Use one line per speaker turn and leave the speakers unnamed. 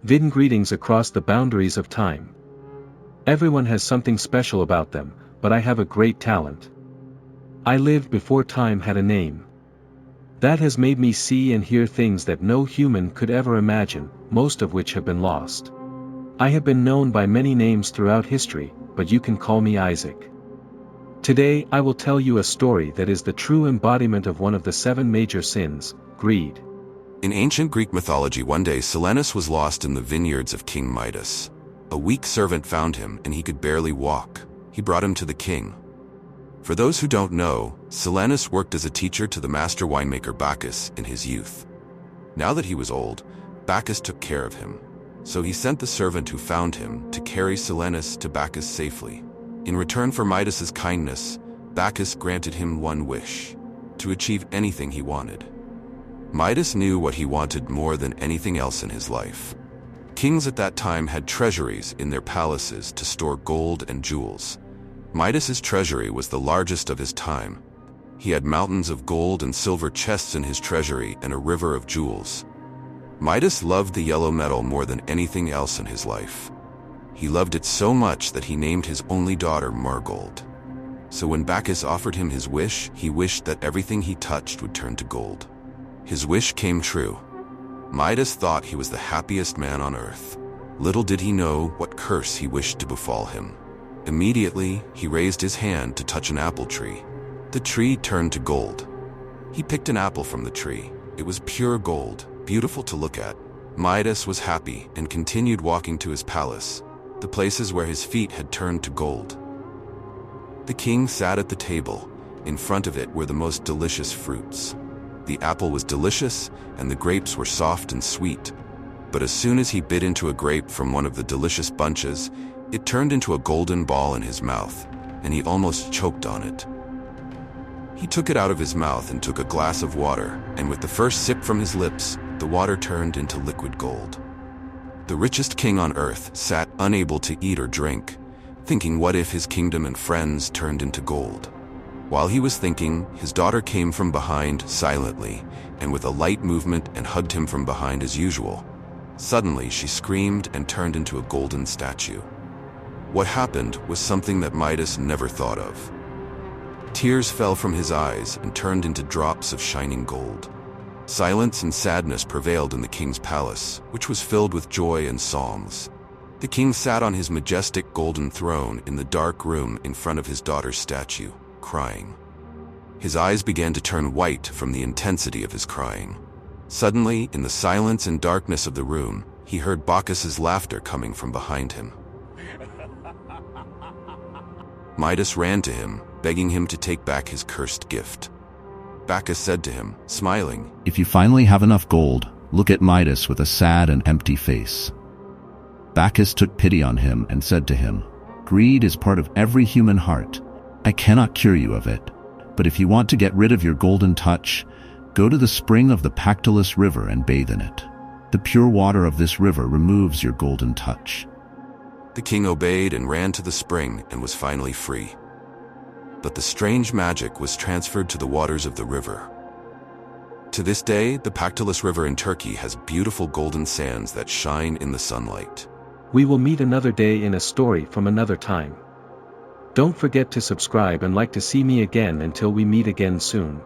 Vidin greetings across the boundaries of time. Everyone has something special about them, but I have a great talent. I lived before time had a name. That has made me see and hear things that no human could ever imagine, most of which have been lost. I have been known by many names throughout history, but you can call me Isaac. Today I will tell you a story that is the true embodiment of one of the 7 major sins, greed.
In ancient Greek mythology, one day Silenus was lost in the vineyards of King Midas. A weak servant found him and he could barely walk. He brought him to the king. For those who don't know, Silenus worked as a teacher to the master winemaker Bacchus in his youth. Now that he was old, Bacchus took care of him. So he sent the servant who found him to carry Silenus to Bacchus safely. In return for Midas's kindness, Bacchus granted him one wish: to achieve anything he wanted. Midas knew what he wanted more than anything else in his life. Kings at that time had treasuries in their palaces to store gold and jewels. Midas's treasury was the largest of his time. He had mountains of gold and silver chests in his treasury and a river of jewels. Midas loved the yellow metal more than anything else in his life. He loved it so much that he named his only daughter Margold. So when Bacchus offered him his wish, he wished that everything he touched would turn to gold. His wish came true. Midas thought he was the happiest man on earth. Little did he know what curse he wished to befall him. Immediately, he raised his hand to touch an apple tree. The tree turned to gold. He picked an apple from the tree. It was pure gold, beautiful to look at. Midas was happy and continued walking to his palace, the places where his feet had turned to gold. The king sat at the table. In front of it were the most delicious fruits. The apple was delicious, and the grapes were soft and sweet. But as soon as he bit into a grape from one of the delicious bunches, it turned into a golden ball in his mouth, and he almost choked on it. He took it out of his mouth and took a glass of water, and with the first sip from his lips, the water turned into liquid gold. The richest king on earth sat unable to eat or drink, thinking what if his kingdom and friends turned into gold. While he was thinking, his daughter came from behind silently, and with a light movement and hugged him from behind as usual. Suddenly, she screamed and turned into a golden statue. What happened was something that Midas never thought of. Tears fell from his eyes and turned into drops of shining gold. Silence and sadness prevailed in the king's palace, which was filled with joy and songs. The king sat on his majestic golden throne in the dark room in front of his daughter's statue, crying. His eyes began to turn white from the intensity of his crying. Suddenly, in the silence and darkness of the room, he heard Bacchus's laughter coming from behind him. Midas ran to him, begging him to take back his cursed gift. Bacchus said to him, smiling,
"If you finally have enough gold, look at Midas with a sad and empty face." Bacchus took pity on him and said to him, "Greed is part of every human heart. I cannot cure you of it, but if you want to get rid of your golden touch, go to the spring of the Pactolus River and bathe in it. The pure water of this river removes your golden touch."
The king obeyed and ran to the spring and was finally free. But the strange magic was transferred to the waters of the river. To this day, the Pactolus River in Turkey has beautiful golden sands that shine in the sunlight.
We will meet another day in a story from another time. Don't forget to subscribe and like to see me again until we meet again soon.